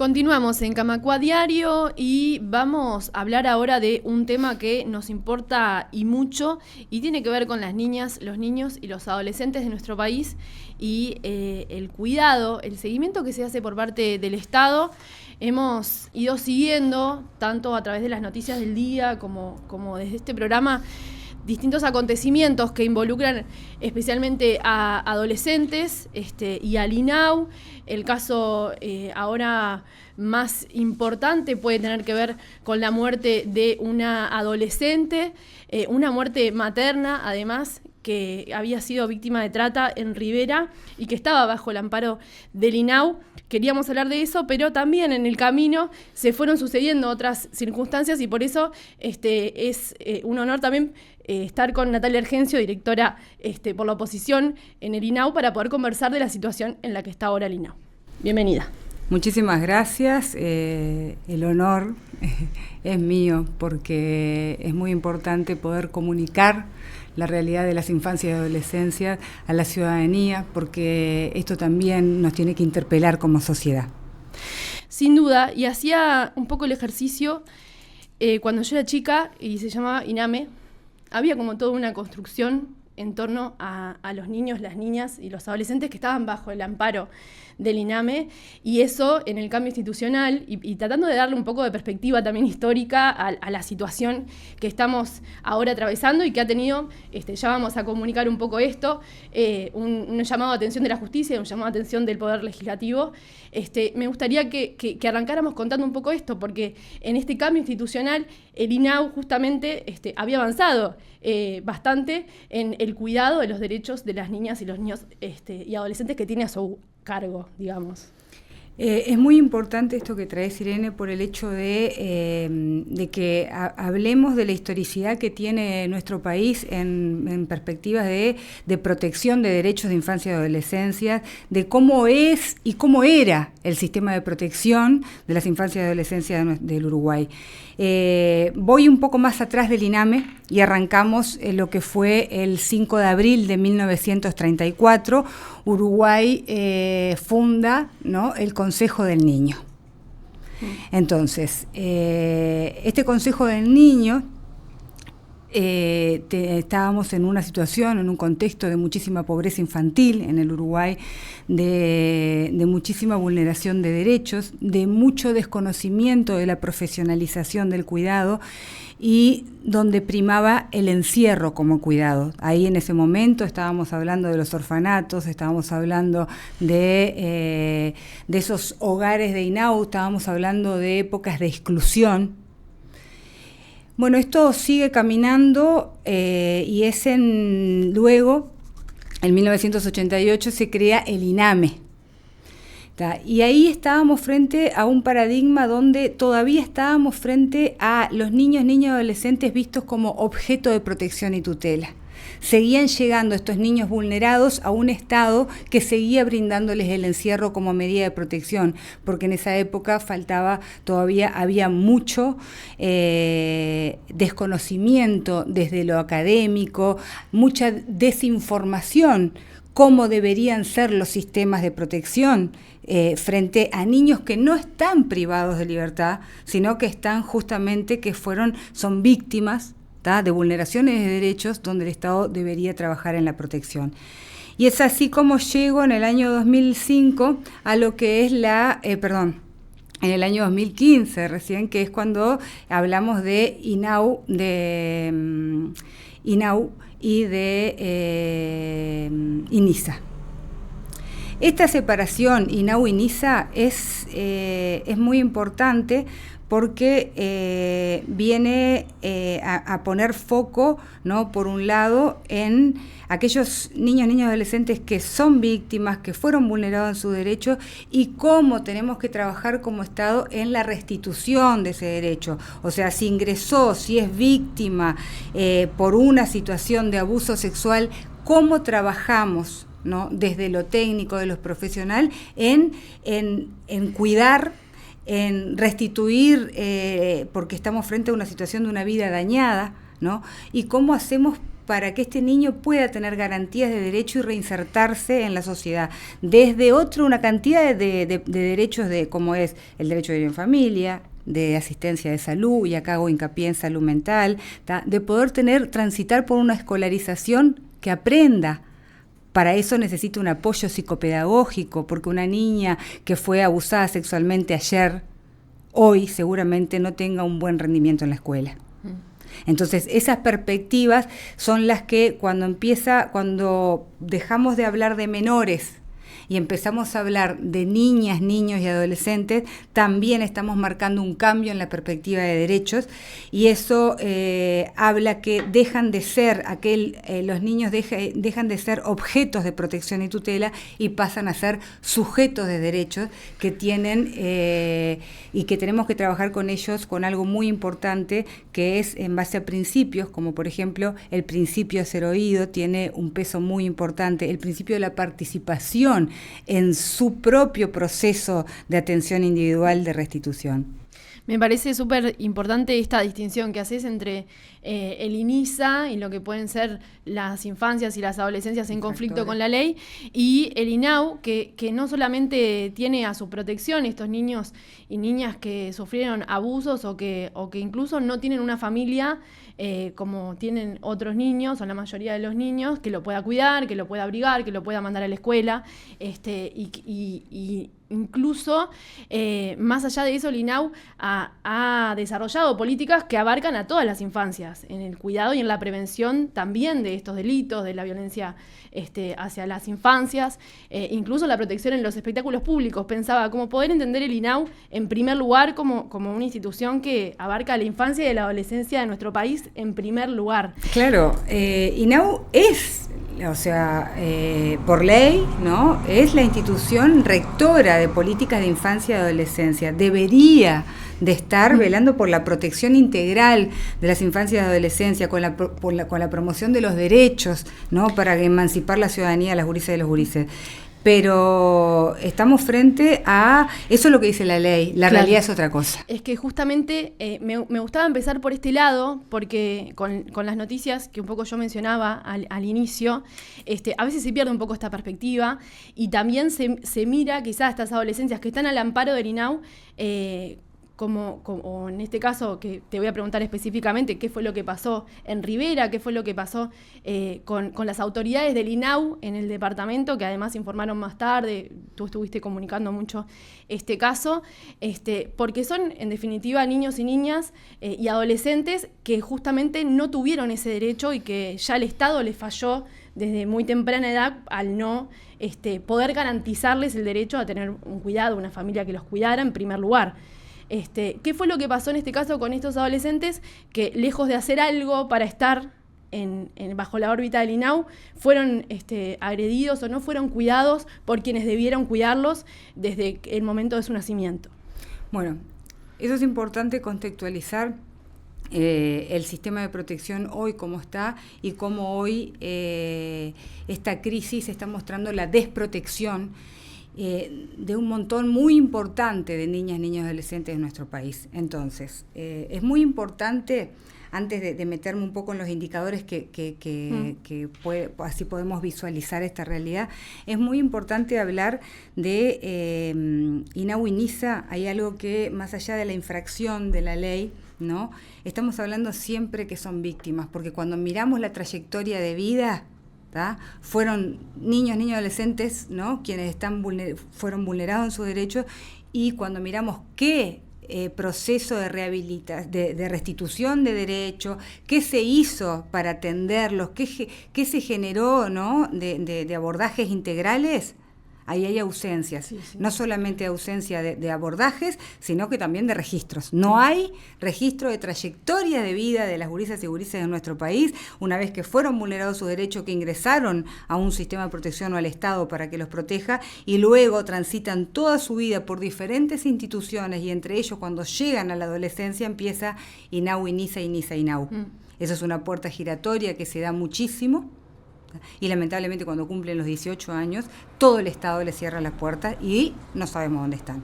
Continuamos en Camacua Diario y vamos a hablar ahora de un tema que nos importa y mucho y tiene que ver con las niñas, los niños y los adolescentes de nuestro país y el cuidado, el seguimiento que se hace por parte del Estado. Hemos ido siguiendo, tanto a través de las noticias del día como desde este programa, distintos acontecimientos que involucran especialmente a adolescentes y al INAU. El caso ahora más importante puede tener que ver con la muerte de una adolescente, una muerte materna además, que había sido víctima de trata en Rivera y que estaba bajo el amparo del INAU. Queríamos hablar de eso, pero también en el camino se fueron sucediendo otras circunstancias y por eso es un honor también estar con Natalia Argencio, directora por la oposición en el INAU, para poder conversar de la situación en la que está ahora el INAU. Bienvenida. Muchísimas gracias. El honor es mío porque es muy importante poder comunicar la realidad de las infancias y adolescencias a la ciudadanía, porque esto también nos tiene que interpelar como sociedad. Sin duda, y hacía un poco el ejercicio cuando yo era chica y se llamaba INAME, había como toda una construcción en torno a los niños, las niñas y los adolescentes que estaban bajo el amparo del INAME, y eso en el cambio institucional y tratando de darle un poco de perspectiva también histórica a la situación que estamos ahora atravesando y que ha tenido, ya vamos a comunicar un poco esto, un llamado de atención de la justicia, un llamado de atención del Poder Legislativo. Me gustaría que arrancáramos contando un poco esto, porque en este cambio institucional el INAU justamente había avanzado bastante en el cuidado de los derechos de las niñas y los niños y adolescentes que tiene a su cargo, digamos. Es muy importante esto que traes, Irene, por el hecho de que hablemos de la historicidad que tiene nuestro país en perspectivas de protección de derechos de infancia y adolescencia, de cómo es y cómo era el sistema de protección de las infancias y adolescencias del Uruguay. Voy un poco más atrás del INAME y arrancamos lo que fue el 5 de abril de 1934. Uruguay funda, ¿no?, el Consejo del Niño. Entonces, este Consejo del Niño, estábamos en una situación, en un contexto de muchísima pobreza infantil en el Uruguay, de muchísima vulneración de derechos, de mucho desconocimiento de la profesionalización del cuidado y donde primaba el encierro como cuidado. Ahí en ese momento estábamos hablando de los orfanatos, estábamos hablando de esos hogares de INAU, estábamos hablando de épocas de exclusión. Bueno, esto sigue caminando y luego, en 1988, se crea el INAME. Y ahí estábamos frente a un paradigma donde todavía estábamos frente a los niños y adolescentes vistos como objeto de protección y tutela. Seguían llegando estos niños vulnerados a un Estado que seguía brindándoles el encierro como medida de protección, porque en esa época había mucho desconocimiento desde lo académico, mucha desinformación, cómo deberían ser los sistemas de protección frente a niños que no están privados de libertad, sino que están justamente, son víctimas de vulneraciones de derechos donde el Estado debería trabajar en la protección. Y es así como llego en el año 2005 a lo que es en el año 2015 recién, que es cuando hablamos de INAU y de INISA. Esta separación INAU-INISA es muy importante porque viene a poner foco, ¿no?, por un lado, en aquellos niños y adolescentes que son víctimas, que fueron vulnerados en sus derechos, y cómo tenemos que trabajar como Estado en la restitución de ese derecho. O sea, si ingresó, si es víctima por una situación de abuso sexual, cómo trabajamos, ¿no?, desde lo técnico, de lo profesional, en cuidar, en restituir, porque estamos frente a una situación de una vida dañada, ¿no? Y cómo hacemos para que este niño pueda tener garantías de derecho y reinsertarse en la sociedad. Desde una cantidad de derechos, como es el derecho de vivir en familia, de asistencia de salud, y acá hago hincapié en salud mental, de poder transitar por una escolarización que aprenda. Para eso necesita un apoyo psicopedagógico, porque una niña que fue abusada sexualmente ayer, hoy seguramente no tenga un buen rendimiento en la escuela. Entonces, esas perspectivas son las que cuando dejamos de hablar de menores y empezamos a hablar de niñas, niños y adolescentes, también estamos marcando un cambio en la perspectiva de derechos, y eso habla que dejan de ser los niños dejan de ser objetos de protección y tutela y pasan a ser sujetos de derechos que tienen y que tenemos que trabajar con ellos con algo muy importante, que es en base a principios, como por ejemplo el principio de ser oído tiene un peso muy importante, el principio de la participación en su propio proceso de atención individual de restitución. Me parece súper importante esta distinción que haces entre el INISA y lo que pueden ser las infancias y las adolescencias en conflicto con la ley, y el INAU, que no solamente tiene a su protección estos niños y niñas que sufrieron abusos o que incluso no tienen una familia como tienen otros niños, o la mayoría de los niños, que lo pueda cuidar, que lo pueda abrigar, que lo pueda mandar a la escuela, y incluso, más allá de eso, el INAU ha desarrollado políticas que abarcan a todas las infancias, en el cuidado y en la prevención también de estos delitos, de la violencia hacia las infancias, incluso la protección en los espectáculos públicos. Pensaba cómo poder entender el INAU en primer lugar como una institución que abarca la infancia y la adolescencia de nuestro país en primer lugar. Claro, INAU es, por ley, ¿no?, es la institución rectora de políticas de infancia y adolescencia. Debería de estar velando por la protección integral de las infancias y adolescencia, con la promoción de los derechos, ¿no?, para emancipar la ciudadanía, las gurises y los gurises. Pero estamos frente a... Eso es lo que dice la ley, la realidad es otra cosa. Es que justamente me gustaba empezar por este lado, porque con las noticias que un poco yo mencionaba al inicio, a veces se pierde un poco esta perspectiva, y también se mira quizás a estas adolescencias que están al amparo del INAU, como en este caso, que te voy a preguntar específicamente qué fue lo que pasó en Rivera, qué fue lo que pasó con las autoridades del INAU en el departamento, que además informaron más tarde, tú estuviste comunicando mucho este caso, porque son en definitiva niños y niñas y adolescentes que justamente no tuvieron ese derecho y que ya el Estado les falló desde muy temprana edad al no poder garantizarles el derecho a tener un cuidado, una familia que los cuidara en primer lugar. ¿Qué fue lo que pasó en este caso con estos adolescentes que, lejos de hacer algo para estar bajo la órbita del INAU, fueron agredidos o no fueron cuidados por quienes debieron cuidarlos desde el momento de su nacimiento? Bueno, eso es importante contextualizar el sistema de protección hoy como está, y cómo hoy esta crisis está mostrando la desprotección de un montón muy importante de niñas, niños y adolescentes de nuestro país. Entonces, es muy importante, antes de meterme un poco en los indicadores así podemos visualizar esta realidad, es muy importante hablar de INAU y NISA. Hay algo que, más allá de la infracción de la ley, ¿no?, estamos hablando siempre que son víctimas, porque cuando miramos la trayectoria de vida, fueron niños, adolescentes, ¿no?, quienes fueron vulnerados en sus derechos, y cuando miramos qué proceso de de restitución de derechos, qué se hizo para atenderlos, qué se generó, ¿no?, de abordajes integrales, ahí hay ausencias, sí. No solamente ausencia de abordajes, sino que también de registros. No hay registro de trayectoria de vida de las gurisas y gurises de nuestro país, una vez que fueron vulnerados sus derechos, que ingresaron a un sistema de protección o al Estado para que los proteja, y luego transitan toda su vida por diferentes instituciones, y entre ellos, cuando llegan a la adolescencia, empieza INAU, INISA, INISA, INAU. Eso es una puerta giratoria que se da muchísimo. Y lamentablemente, cuando cumplen los 18 años, todo el Estado les cierra las puertas y no sabemos dónde están.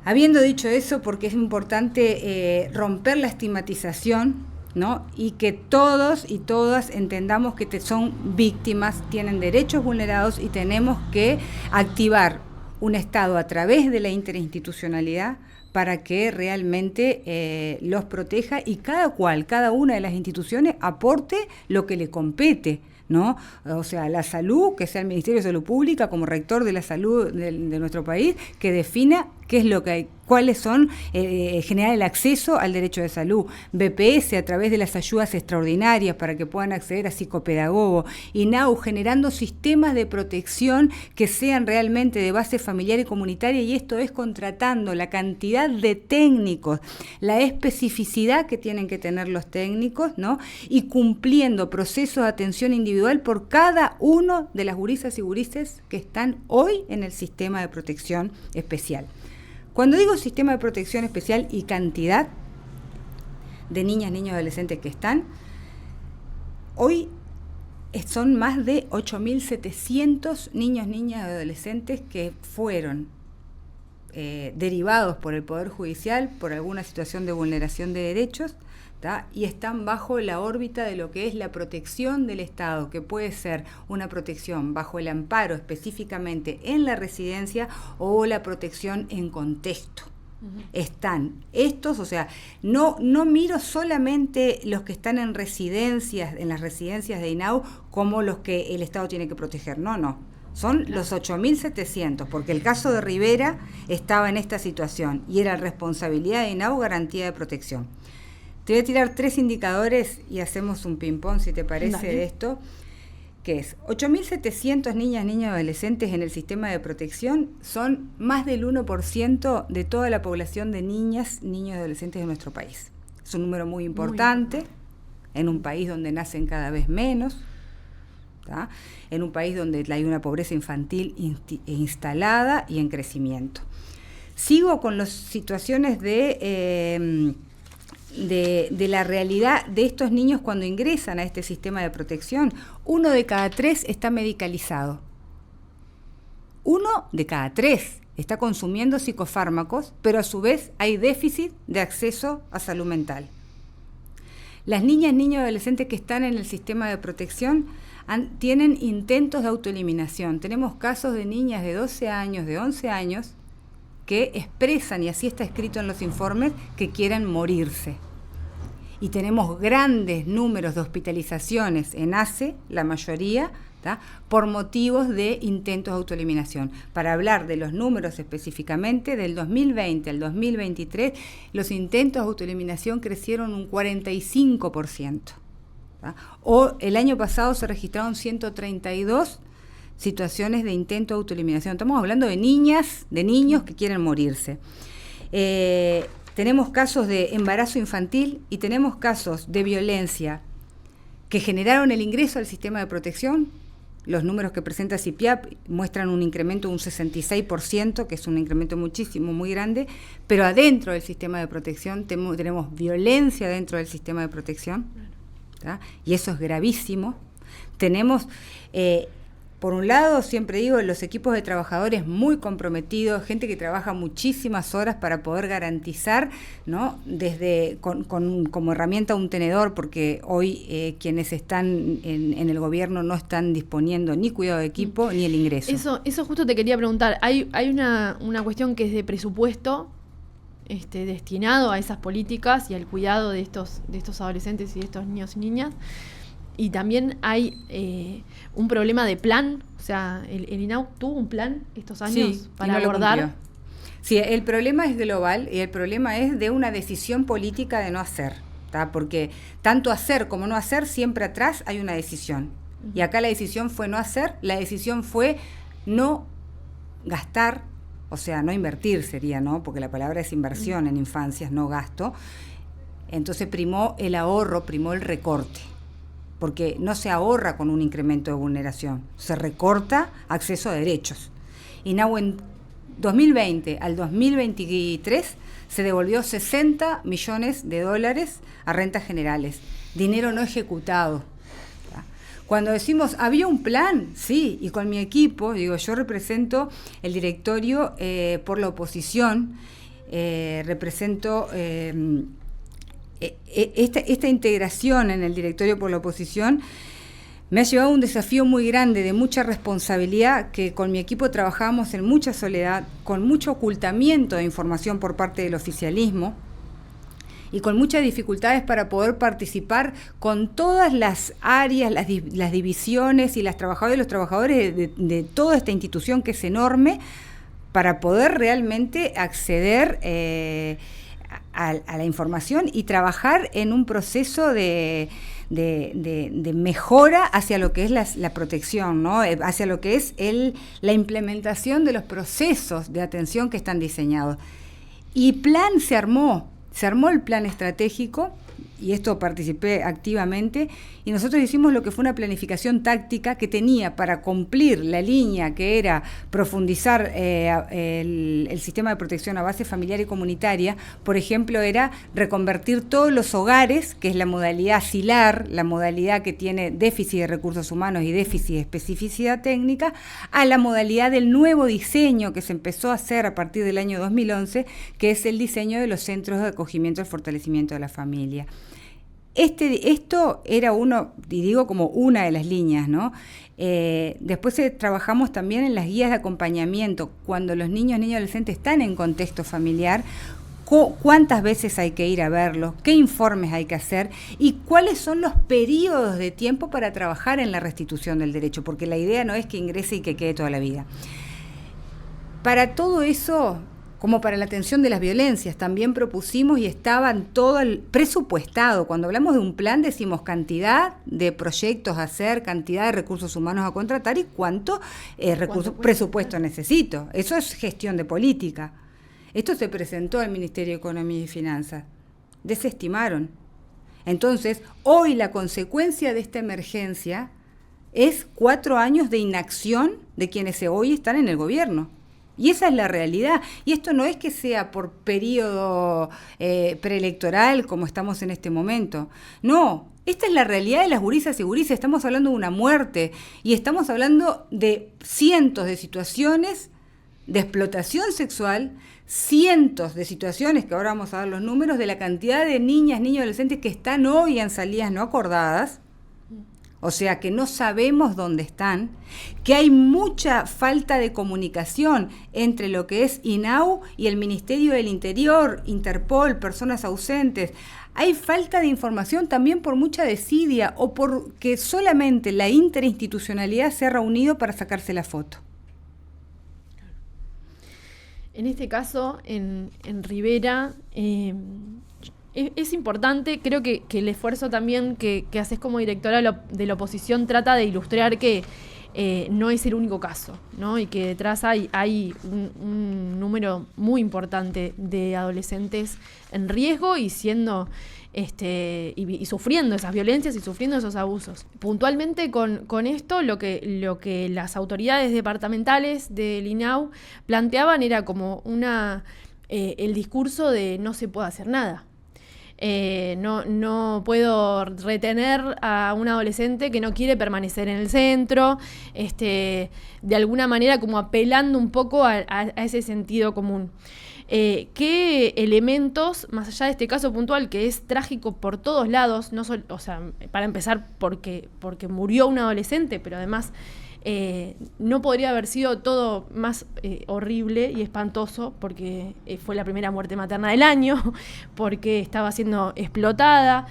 Habiendo dicho eso, porque es importante romper la estigmatización ¿no? Y que todos y todas entendamos que son víctimas, tienen derechos vulnerados y tenemos que activar un Estado a través de la interinstitucionalidad para que realmente los proteja y cada una de las instituciones aporte lo que le compete, ¿no? O sea, la salud, que sea el Ministerio de Salud Pública como rector de la salud de nuestro país, que defina qué es lo que hay, cuáles son, generar el acceso al derecho de salud, BPS a través de las ayudas extraordinarias para que puedan acceder a psicopedagogos, INAU generando sistemas de protección que sean realmente de base familiar y comunitaria, y esto es contratando la cantidad de técnicos, la especificidad que tienen que tener los técnicos, ¿no? Y cumpliendo procesos de atención individual por cada uno de las gurisas y gurises que están hoy en el sistema de protección especial. Cuando digo sistema de protección especial y cantidad de niñas, niños, adolescentes que están, hoy son más de 8.700 niños, niñas y adolescentes que fueron derivados por el Poder Judicial por alguna situación de vulneración de derechos, ¿tá? Y están bajo la órbita de lo que es la protección del Estado, que puede ser una protección bajo el amparo específicamente en la residencia o la protección en contexto. Están estos, o sea, no miro solamente los que están en residencias, en las residencias de INAU, como los que el Estado tiene que proteger, no. Son los 8.700, porque el caso de Rivera estaba en esta situación y era responsabilidad de INAU garantía de protección. Te voy a tirar 3 indicadores y hacemos un ping-pong, si te parece. Dale. De esto, que es 8.700 niñas, niños y adolescentes en el sistema de protección, son más del 1% de toda la población de niñas, niños y adolescentes de nuestro país. Es un número muy importante, en un país donde nacen cada vez menos, ¿tá? En un país donde hay una pobreza infantil instalada y en crecimiento. Sigo con las situaciones de la realidad de estos niños cuando ingresan a este sistema de protección. 1 de cada 3 está medicalizado. 1 de cada 3 está consumiendo psicofármacos, pero a su vez hay déficit de acceso a salud mental. Las niñas, niños y adolescentes que están en el sistema de protección tienen intentos de autoeliminación. Tenemos casos de niñas de 12 años, de 11 años, que expresan, y así está escrito en los informes, que quieren morirse. Y tenemos grandes números de hospitalizaciones en ACE, la mayoría, ¿tá? Por motivos de intentos de autoeliminación. Para hablar de los números específicamente, del 2020 al 2023, los intentos de autoeliminación crecieron un 45%. ¿tá? O el año pasado se registraron 132 situaciones de intento de autoeliminación. Estamos hablando de niñas, de niños que quieren morirse. Tenemos casos de embarazo infantil y tenemos casos de violencia que generaron el ingreso al sistema de protección. Los números que presenta CIPIAP muestran un incremento de un 66%, que es un incremento muchísimo, muy grande, pero adentro del sistema de protección tenemos violencia dentro del sistema de protección, ¿tá? Y eso es gravísimo. Tenemos... por un lado, siempre digo, los equipos de trabajadores muy comprometidos, gente que trabaja muchísimas horas para poder garantizar, ¿no? Desde como herramienta un tenedor, porque hoy quienes están en el gobierno no están disponiendo ni cuidado de equipo ni el ingreso. Eso justo te quería preguntar. Hay una cuestión que es de presupuesto destinado a esas políticas y al cuidado de estos adolescentes y de estos niños y niñas. Y también hay un problema de plan, o sea, el INAU tuvo un plan estos años para abordar. Sí, el problema es global y el problema es de una decisión política de no hacer, ¿tá? Porque tanto hacer como no hacer, siempre atrás hay una decisión. Y acá la decisión fue no hacer, la decisión fue no gastar, o sea, no invertir sería, ¿no? Porque la palabra es inversión en infancias, no gasto. Entonces primó el ahorro, primó el recorte. Porque no se ahorra con un incremento de vulneración, se recorta acceso a derechos. INAU en 2020 al 2023 se devolvió $60 millones a rentas generales, dinero no ejecutado. Cuando decimos, ¿había un plan? Sí, y con mi equipo, yo represento el directorio por la oposición, represento... esta integración en el directorio por la oposición me ha llevado a un desafío muy grande, de mucha responsabilidad, que con mi equipo trabajamos en mucha soledad, con mucho ocultamiento de información por parte del oficialismo y con muchas dificultades para poder participar con todas las áreas, las divisiones y las trabajadoras y los trabajadores de toda esta institución que es enorme, para poder realmente acceder a la información y trabajar en un proceso de mejora hacia lo que es la protección, ¿no? Hacia lo que es la implementación de los procesos de atención que están diseñados. Y se armó el plan estratégico, y esto participé activamente, y nosotros hicimos lo que fue una planificación táctica que tenía para cumplir la línea que era profundizar el sistema de protección a base familiar y comunitaria. Por ejemplo, era reconvertir todos los hogares, que es la modalidad SILAR, la modalidad que tiene déficit de recursos humanos y déficit de especificidad técnica, a la modalidad del nuevo diseño que se empezó a hacer a partir del año 2011, que es el diseño de los centros de acogimiento y fortalecimiento de la familia. Esto era como una de las líneas, ¿no? Después trabajamos también en las guías de acompañamiento, cuando los niños y adolescentes están en contexto familiar, cuántas veces hay que ir a verlos, qué informes hay que hacer y cuáles son los periodos de tiempo para trabajar en la restitución del derecho, porque la idea no es que ingrese y que quede toda la vida. Para todo eso, como para la atención de las violencias, también propusimos y estaban todo presupuestado. Cuando hablamos de un plan decimos cantidad de proyectos a hacer, cantidad de recursos humanos a contratar y cuánto presupuesto necesito. Eso es gestión de política. Esto se presentó al Ministerio de Economía y Finanzas. Desestimaron. Entonces, hoy la consecuencia de esta emergencia es 4 años de inacción de quienes hoy están en el gobierno. Y esa es la realidad. Y esto no es que sea por periodo preelectoral como estamos en este momento. No, esta es la realidad de las gurisas y gurises. Estamos hablando de una muerte y estamos hablando de cientos de situaciones de explotación sexual, cientos de situaciones, que ahora vamos a dar los números, de la cantidad de niñas, niños y adolescentes que están hoy en salidas no acordadas. O sea, que no sabemos dónde están, que hay mucha falta de comunicación entre lo que es INAU y el Ministerio del Interior, Interpol, personas ausentes. Hay falta de información también por mucha desidia o porque solamente la interinstitucionalidad se ha reunido para sacarse la foto. En este caso, en Rivera, es importante, creo que el esfuerzo también que haces como directora de la oposición trata de ilustrar que no es el único caso, ¿no? Y que detrás hay un número muy importante de adolescentes en riesgo y siendo y sufriendo esas violencias y sufriendo esos abusos. Puntualmente con esto lo que las autoridades departamentales del INAU planteaban era como el discurso de no se puede hacer nada. No puedo retener a un adolescente que no quiere permanecer en el centro, de alguna manera como apelando un poco a ese sentido común. ¿Qué elementos, más allá de este caso puntual, que es trágico por todos lados, no solo, para empezar porque murió un adolescente, pero además no podría haber sido todo más horrible y espantoso porque fue la primera muerte materna del año, porque estaba siendo explotada,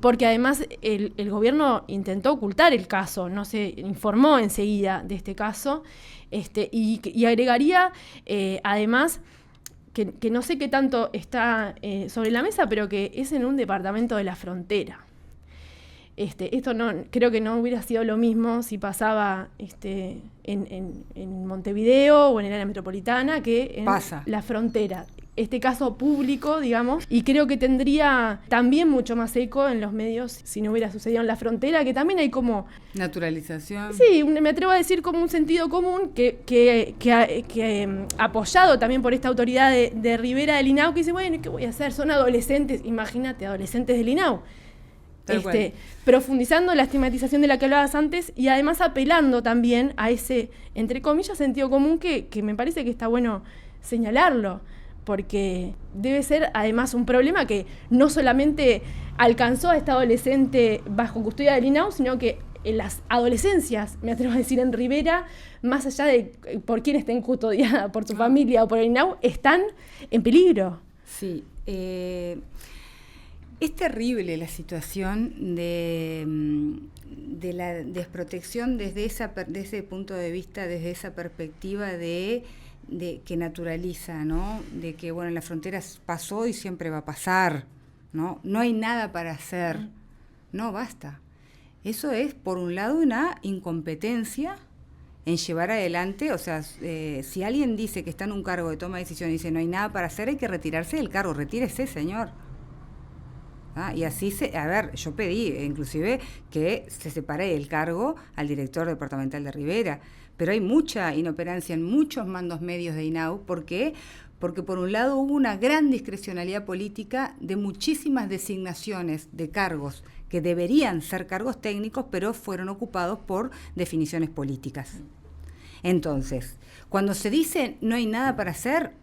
porque además el gobierno intentó ocultar el caso, no se informó enseguida de este caso, y agregaría además que no sé qué tanto está sobre la mesa, pero que es en un departamento de la frontera. Esto creo que no hubiera sido lo mismo si pasaba en Montevideo o en el área metropolitana que en la frontera. Este caso público, digamos, y creo que tendría también mucho más eco en los medios si no hubiera sucedido en la frontera, que también hay como... naturalización. Sí, me atrevo a decir como un sentido común que apoyado también por esta autoridad de Rivera del INAU, que dice, bueno, ¿qué voy a hacer? Son adolescentes, imagínate, adolescentes del INAU. Profundizando la estigmatización de la que hablabas antes y además apelando también a ese, entre comillas, sentido común que me parece que está bueno señalarlo, porque debe ser además un problema que no solamente alcanzó a esta adolescente bajo custodia del INAU, sino que en las adolescencias, me atrevo a decir, en Rivera, más allá de por quién estén custodiada, por su familia o por el INAU, están en peligro. Sí, es terrible la situación de la desprotección desde ese punto de vista, desde esa perspectiva de que naturaliza, ¿no? De que, bueno, en las fronteras pasó y siempre va a pasar, ¿no? No hay nada para hacer. No, basta. Eso es, por un lado, una incompetencia en llevar adelante, o sea, si alguien dice que está en un cargo de toma de decisión y dice no hay nada para hacer, hay que retirarse del cargo, retírese, señor. Y así yo pedí inclusive que se separe del cargo al director departamental de Rivera, pero hay mucha inoperancia en muchos mandos medios de INAU. ¿Por qué? Porque por un lado hubo una gran discrecionalidad política de muchísimas designaciones de cargos que deberían ser cargos técnicos, pero fueron ocupados por definiciones políticas. Entonces, cuando se dice no hay nada para hacer,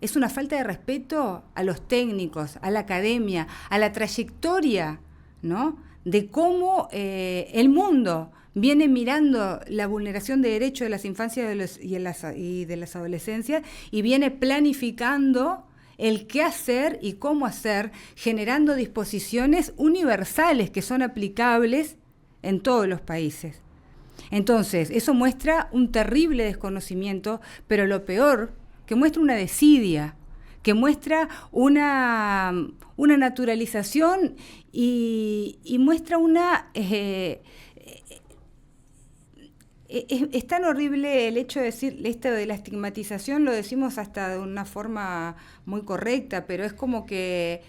es una falta de respeto a los técnicos, a la academia, a la trayectoria, ¿no? De cómo el mundo viene mirando la vulneración de derechos de las infancias y de las adolescencias y viene planificando el qué hacer y cómo hacer, generando disposiciones universales que son aplicables en todos los países. Entonces, eso muestra un terrible desconocimiento, pero lo peor, que muestra una desidia, que muestra una naturalización y muestra una... es tan horrible el hecho de decir esto de la estigmatización, lo decimos hasta de una forma muy correcta, pero es como que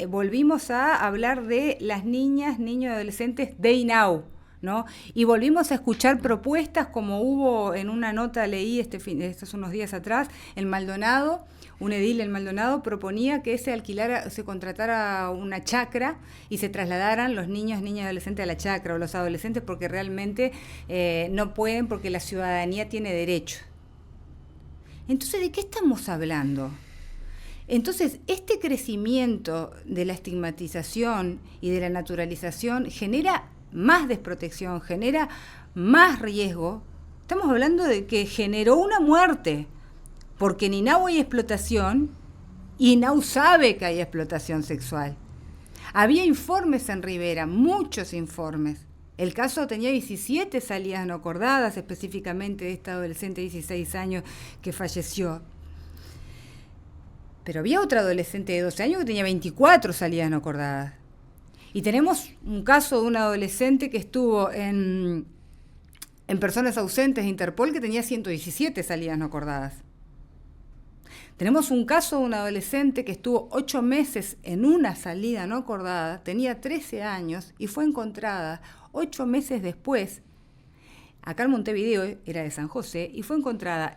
volvimos a hablar de las niñas, niños y adolescentes de INAU, ¿no? Y volvimos a escuchar propuestas como hubo en una nota, leí estos unos días atrás, en Maldonado, un edil en Maldonado proponía que se contratara una chacra y se trasladaran los niños, niñas y adolescentes a la chacra, o los adolescentes porque realmente no pueden, porque la ciudadanía tiene derecho. Entonces, ¿de qué estamos hablando? Entonces, este crecimiento de la estigmatización y de la naturalización genera más desprotección, genera más riesgo. Estamos hablando de que generó una muerte, porque en INAU hay explotación y INAU sabe que hay explotación sexual. Había informes en Rivera, muchos informes. El caso tenía 17 salidas no acordadas, específicamente de esta adolescente de 16 años que falleció. Pero había otra adolescente de 12 años que tenía 24 salidas no acordadas. Y tenemos un caso de un adolescente que estuvo en personas ausentes de Interpol que tenía 117 salidas no acordadas. Tenemos un caso de un adolescente que estuvo 8 meses en una salida no acordada, tenía 13 años y fue encontrada 8 meses después, acá en Montevideo, era de San José, y fue encontrada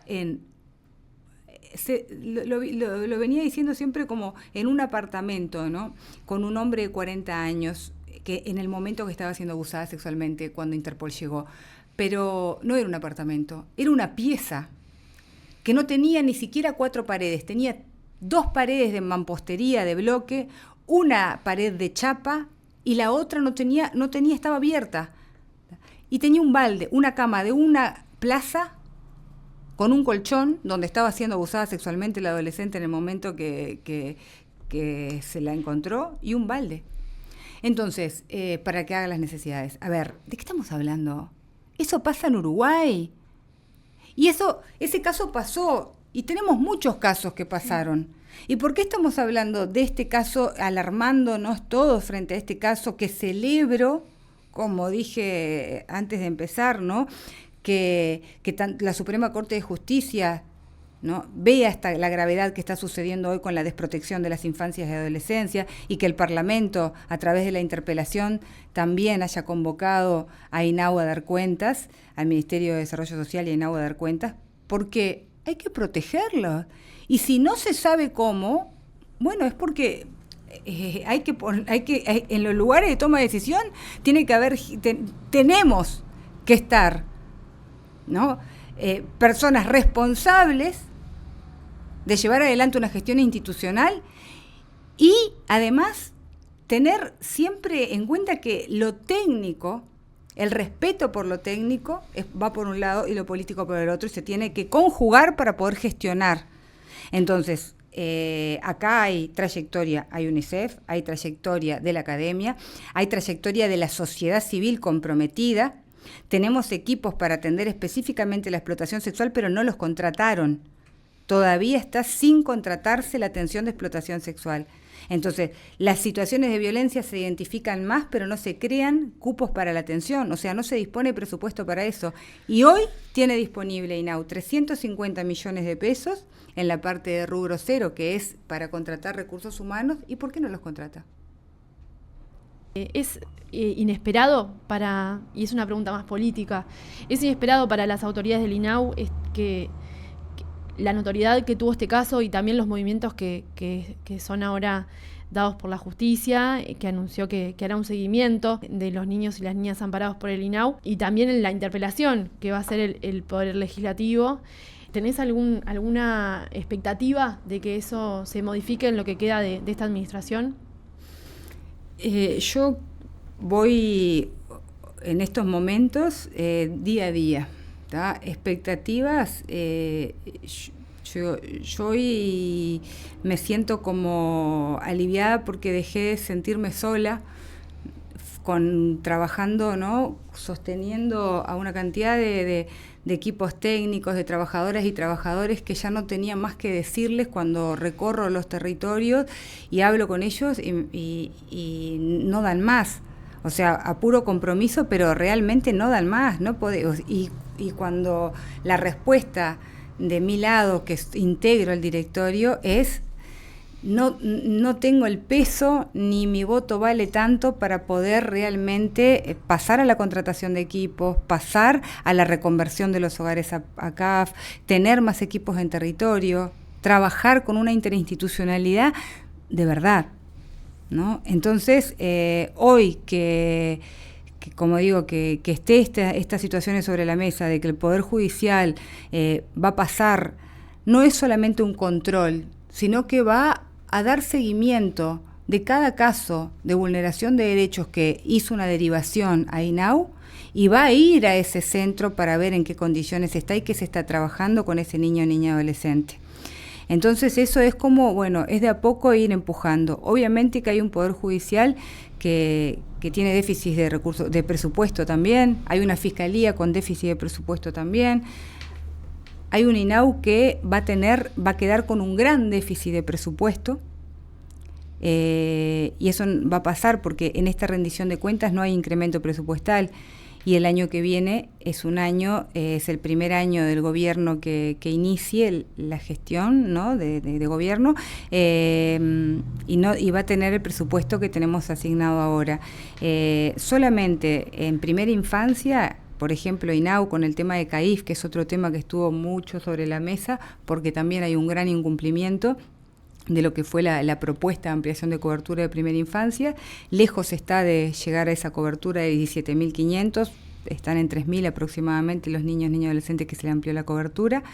lo venía diciendo siempre como en un apartamento, ¿no? Con un hombre de 40 años, que en el momento que estaba siendo abusada sexualmente cuando Interpol llegó. Pero no era un apartamento, era una pieza que no tenía ni siquiera 4 paredes, tenía 2 paredes de mampostería, de bloque, una pared de chapa y la otra no tenía, estaba abierta. Y tenía un balde, una cama de una plaza con un colchón donde estaba siendo abusada sexualmente la adolescente en el momento que se la encontró, y un balde. Entonces, para que haga las necesidades. A ver, ¿de qué estamos hablando? Eso pasa en Uruguay. Y ese caso pasó, y tenemos muchos casos que pasaron. ¿Y por qué estamos hablando de este caso, alarmándonos todos frente a este caso que celebro, como dije antes de empezar, ¿no? Que la Suprema Corte de Justicia, ¿no? Vea la gravedad que está sucediendo hoy con la desprotección de las infancias y adolescencias, y que el Parlamento, a través de la interpelación, también haya convocado a INAU a dar cuentas, al Ministerio de Desarrollo Social y a INAU a dar cuentas, porque hay que protegerlos. Y si no se sabe cómo, bueno, es porque en los lugares de toma de decisión tenemos que estar, ¿no? Personas responsables de llevar adelante una gestión institucional y además tener siempre en cuenta que lo técnico, el respeto por lo técnico va por un lado y lo político por el otro, y se tiene que conjugar para poder gestionar. Entonces, acá hay trayectoria, hay UNICEF, hay trayectoria de la academia, hay trayectoria de la sociedad civil comprometida. Tenemos equipos para atender específicamente la explotación sexual, pero no los contrataron. Todavía está sin contratarse la atención de explotación sexual. Entonces, las situaciones de violencia se identifican más, pero no se crean cupos para la atención, o sea, no se dispone presupuesto para eso. Y hoy tiene disponible INAU 350 millones de pesos en la parte de rubro cero, que es para contratar recursos humanos. ¿Y por qué no los contrata? Es inesperado y es una pregunta más política, es inesperado para las autoridades del INAU que la notoriedad que tuvo este caso y también los movimientos que son ahora dados por la justicia, que anunció que hará un seguimiento de los niños y las niñas amparados por el INAU, y también en la interpelación que va a hacer el Poder Legislativo. ¿Tenés alguna expectativa de que eso se modifique en lo que queda de esta administración? Yo voy en estos momentos día a día. ¿Tá? Expectativas, yo hoy me siento como aliviada porque dejé de sentirme sola trabajando, ¿no? Sosteniendo a una cantidad de equipos técnicos, de trabajadoras y trabajadores que ya no tenía más que decirles cuando recorro los territorios y hablo con ellos y no dan más. O sea, a puro compromiso, pero realmente no dan más, no podemos. Y cuando la respuesta de mi lado, que integro el directorio, es no tengo el peso ni mi voto vale tanto para poder realmente pasar a la contratación de equipos, pasar a la reconversión de los hogares a CAF, tener más equipos en territorio, trabajar con una interinstitucionalidad de verdad, ¿no? Entonces, hoy que como digo, que esté estas situaciones sobre la mesa, de que el Poder Judicial va a pasar, no es solamente un control, sino que va a dar seguimiento de cada caso de vulneración de derechos que hizo una derivación a INAU, y va a ir a ese centro para ver en qué condiciones está y qué se está trabajando con ese niño o niña adolescente. Entonces eso es como, bueno, es de a poco ir empujando. Obviamente que hay un Poder Judicial que tiene déficit de recursos, de presupuesto también, hay una Fiscalía con déficit de presupuesto también, hay un INAU que va a quedar con un gran déficit de presupuesto, y eso va a pasar porque en esta rendición de cuentas no hay incremento presupuestal. Y el año que viene es el primer año del gobierno que inicie la gestión, ¿no? de gobierno, y va a tener el presupuesto que tenemos asignado ahora. Solamente en primera infancia, por ejemplo, INAU con el tema de CAIF, que es otro tema que estuvo mucho sobre la mesa, porque también hay un gran incumplimiento de lo que fue la propuesta de ampliación de cobertura de primera infancia. Lejos está de llegar a esa cobertura de 17.500, están en 3.000 aproximadamente los niños y adolescentes que se le amplió la cobertura,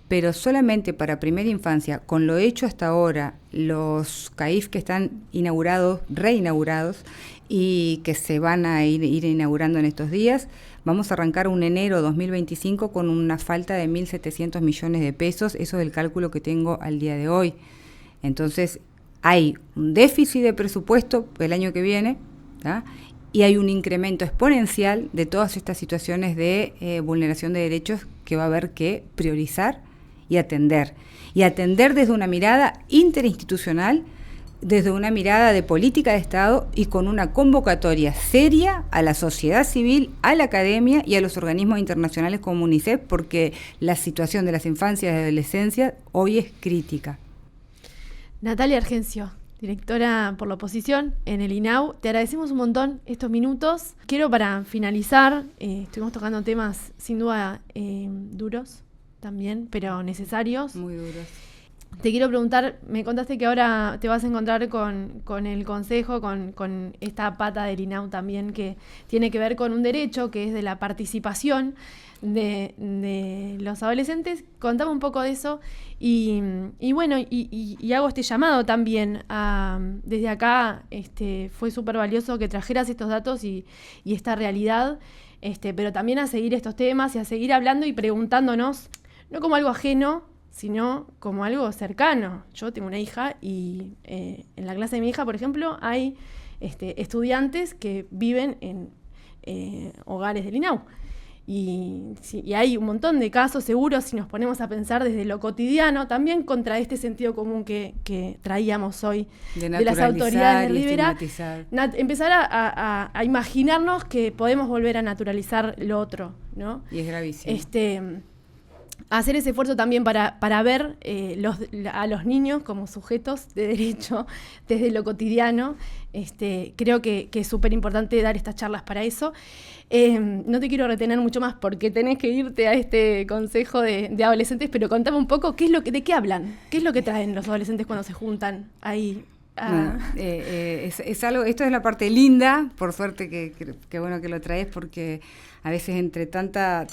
pero solamente para primera infancia, con lo hecho hasta ahora, los CAIF que están reinaugurados y que se van a ir inaugurando en estos días, vamos a arrancar un enero 2025 con una falta de 1.700 millones de pesos, eso es el cálculo que tengo al día de hoy. Entonces, hay un déficit de presupuesto el año que viene, ¿tá? Y hay un incremento exponencial de todas estas situaciones de vulneración de derechos que va a haber que priorizar y atender. Y atender desde una mirada interinstitucional, desde una mirada de política de Estado y con una convocatoria seria a la sociedad civil, a la academia y a los organismos internacionales como UNICEF, porque la situación de las infancias y adolescencias hoy es crítica. Natalia Argencio, directora por la oposición en el INAU, te agradecemos un montón estos minutos. Quiero, para finalizar, estuvimos tocando temas sin duda duros también, pero necesarios. Muy duros. te quiero preguntar, me contaste que ahora te vas a encontrar con el consejo, con esta pata del INAU también, que tiene que ver con un derecho que es de la participación de los adolescentes. Contame un poco de eso y bueno, y hago este llamado también desde acá. Fue súper valioso que trajeras estos datos y esta realidad, pero también a seguir estos temas y a seguir hablando y preguntándonos, no como algo ajeno, sino como algo cercano. Yo tengo una hija y en la clase de mi hija, por ejemplo, hay estudiantes que viven en hogares del INAU. Y hay un montón de casos, seguros, si nos ponemos a pensar desde lo cotidiano, también contra este sentido común que traíamos hoy de las autoridades de Rivera. Empezar a imaginarnos que podemos volver a naturalizar lo otro, ¿no? Y es gravísimo. Hacer ese esfuerzo también para ver a los niños como sujetos de derecho desde lo cotidiano. Creo que es súper importante dar estas charlas para eso. No te quiero retener mucho más porque tenés que irte a este consejo de adolescentes, pero contame un poco de qué hablan, qué es lo que traen los adolescentes cuando se juntan ahí. Es algo, esto es la parte linda, por suerte que bueno que lo traes, porque a veces entre tanta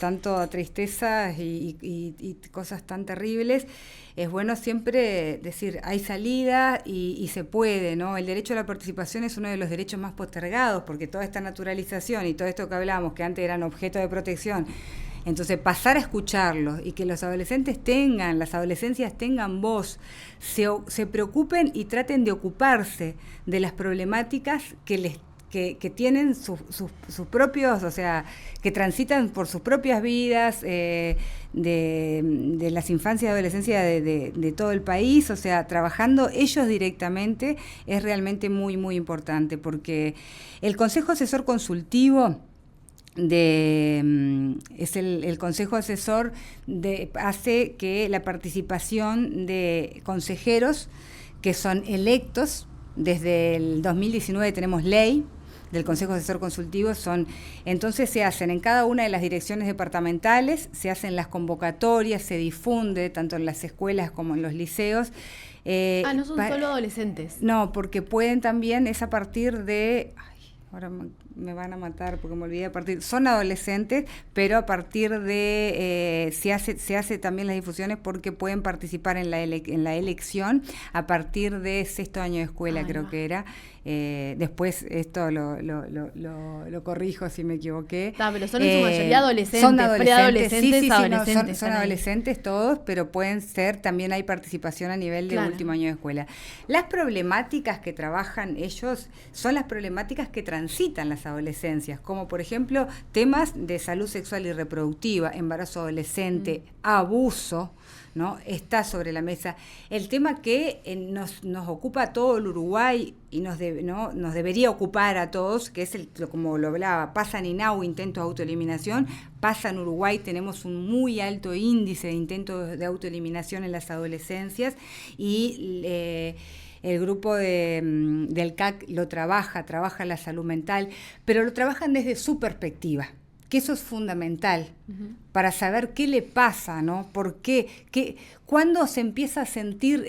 tristeza y cosas tan terribles, es bueno siempre decir, hay salida y se puede, ¿no? El derecho a la participación es uno de los derechos más postergados, porque toda esta naturalización y todo esto que hablábamos, que antes eran objeto de protección, entonces pasar a escucharlos y que los adolescentes las adolescencias tengan voz, se preocupen y traten de ocuparse de las problemáticas que tienen sus propios, o sea, que transitan por sus propias vidas, de las infancias y adolescencias de todo el país, o sea, trabajando ellos directamente es realmente muy, muy importante, porque el Consejo Asesor Consultivo es el Consejo Asesor hace que la participación de consejeros que son electos, desde el 2019 tenemos ley del Consejo Asesor Consultivo, entonces se hacen en cada una de las direcciones departamentales, se hacen las convocatorias, se difunde tanto en las escuelas como en los liceos. No son solo adolescentes. No, porque pueden también, es a partir de... Ahora me van a matar porque me olvidé son adolescentes, pero a partir de, se hace también las difusiones porque pueden participar en la elección a partir de 6º año de escuela, creo que era. Después esto lo corrijo si me equivoqué. Pero son en su mayoría adolescentes, preadolescentes, sí, adolescentes. Son adolescentes todos, pero pueden ser, también hay participación a nivel de último año de escuela. Las problemáticas que trabajan ellos son las problemáticas que transitan las adolescencias, como por ejemplo temas de salud sexual y reproductiva, embarazo adolescente, abuso, ¿no? Está sobre la mesa. El tema que nos ocupa a todo el Uruguay y nos debería ocupar a todos, que es como lo hablaba, pasa en INAU, intentos de autoeliminación, pasa en Uruguay, tenemos un muy alto índice de intentos de autoeliminación en las adolescencias y el grupo del CAC lo trabaja la salud mental, pero lo trabajan desde su perspectiva, que eso es fundamental para saber qué le pasa, ¿no? ¿Por qué? ¿Cuándo se empieza a sentir,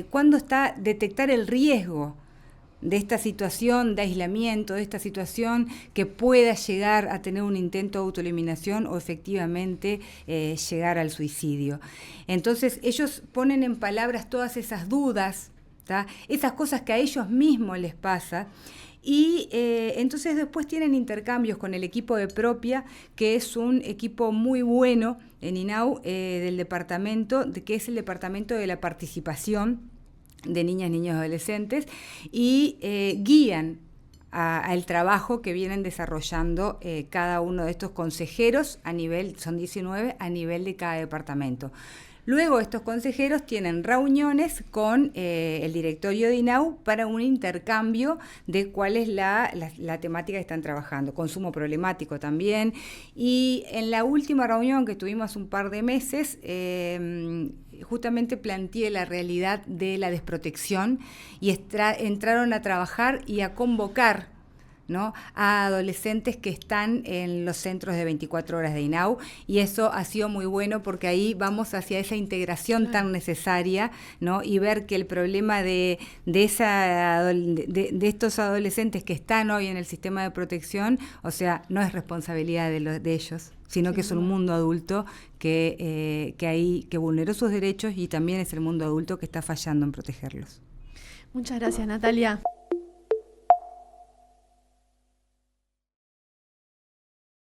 cuándo está detectar el riesgo de esta situación de aislamiento, de esta situación que pueda llegar a tener un intento de autoeliminación o efectivamente llegar al suicidio? Entonces ellos ponen en palabras todas esas dudas, ¿tá? Esas cosas que a ellos mismos les pasa. Y entonces después tienen intercambios con el equipo de Propia, que es un equipo muy bueno en INAU del departamento, que es el departamento de la participación de niñas, niños y adolescentes, y guían al trabajo que vienen desarrollando cada uno de estos consejeros son 19 a nivel de cada departamento. Luego estos consejeros tienen reuniones con el directorio de INAU para un intercambio de cuál es la temática que están trabajando, consumo problemático también. Y en la última reunión que tuvimos un par de meses, justamente planteé la realidad de la desprotección y entraron a trabajar y a convocar ¿no?, a adolescentes que están en los centros de 24 horas de INAU, y eso ha sido muy bueno porque ahí vamos hacia esa integración tan necesaria, ¿no?, y ver que el problema de estos adolescentes que están hoy en el sistema de protección, o sea, no es responsabilidad de ellos, sino que es un mundo adulto que vulneró sus derechos, y también es el mundo adulto que está fallando en protegerlos. Muchas gracias, Natalia.